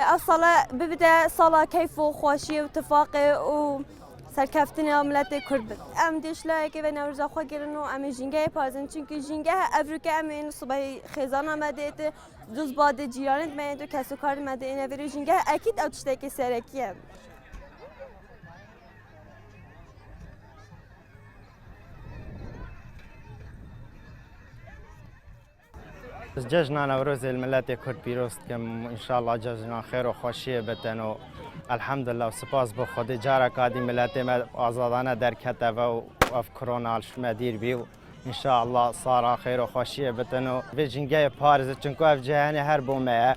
الصلاة ببدأ صلاة كيف وخوشي واتفاق سرکفتن ملت کرد. ام دیشلا که به نوروز خو گرنو ام جنگه پازن چونکه جنگه افریقا ام این صبح خزان آمده ات دوز باد جیرانت من تو کسو کار آمده این وری جنگه اکید آتشته که سرکیه. جشن نوروز الملت کرد پیروز کم ان شاء الله جشن خیر و خوشی بتن الحمد لله و سپاس به خود جارا کادی ملت ما آزادانه در کتاب و اف کرونا مدیر بیو ان شاء الله صار خیر و خوشی بتن و به جنگه پارز چونکو اف جهانی هر بومه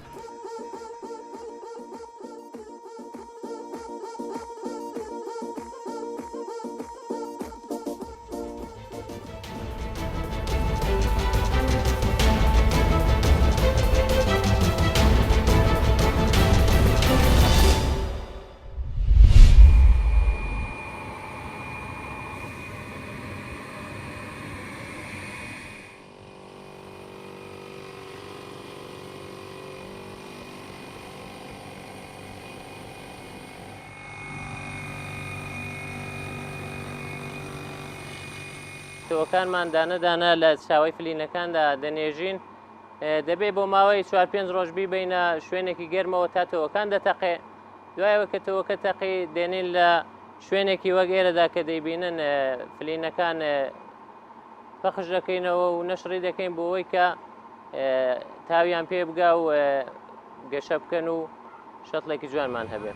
تۆکانمان دانە لە چاوەی فلینەکاندا دەنێژین دەبێ بۆ ماوەی 4-5 ڕۆژ بیبینە شوێنێکی گەرمەوە تا تەوەکان دەتەقێ دوایەوە کە تەوەکە تەقی دێنین لە شوێنێکی وەک ئێرەدا کە دەیبینن فلینەکان پەخش دەکەینەوە و نەشری دەکەین بۆ ئەوەی کە تاویان پێ بگا و گەشە بکەن و شەتڵێکی جوانمان هەبێ.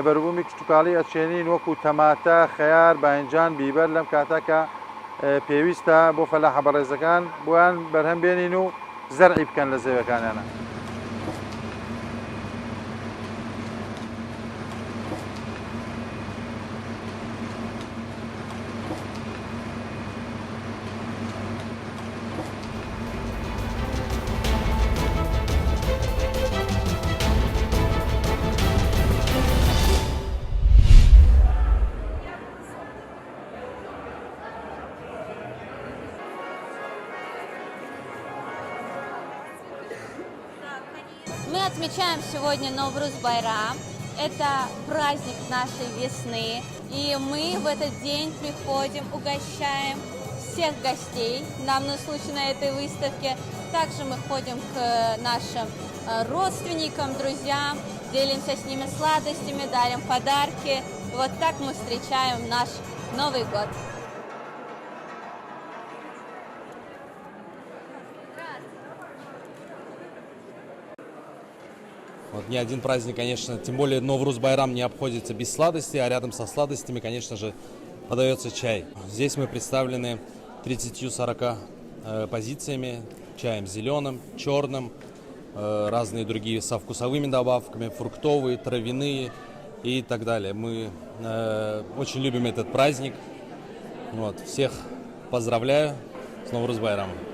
بەروبوومی کچوکاڵی ئەچێنین وەکو تەماتە خەیار باینجان بیبەر لەم کاتەکە پێویستە بۆ فەلاحە بەڕێزەکان بۆیان بەرهەم بێنین و زەرعی بکەن لە زەویەکانیانە. Мы отмечаем сегодня Навруз-Байрам. Это праздник нашей весны. И мы в этот день приходим, угощаем всех гостей, данном случае на этой выставке. Также мы ходим к нашим родственникам, друзьям, делимся с ними сладостями, дарим подарки. Вот так мы встречаем наш Новый год. Вот ни один праздник, конечно, тем более Навруз-Байрам не обходится без сладостей, а рядом со сладостями, конечно же, подается чай. Здесь мы представлены 30-40 позициями, чаем зеленым, черным, разные другие со вкусовыми добавками, фруктовые, травяные и так далее. Мы очень любим этот праздник. Вот, всех поздравляю с Навруз-Байрамом.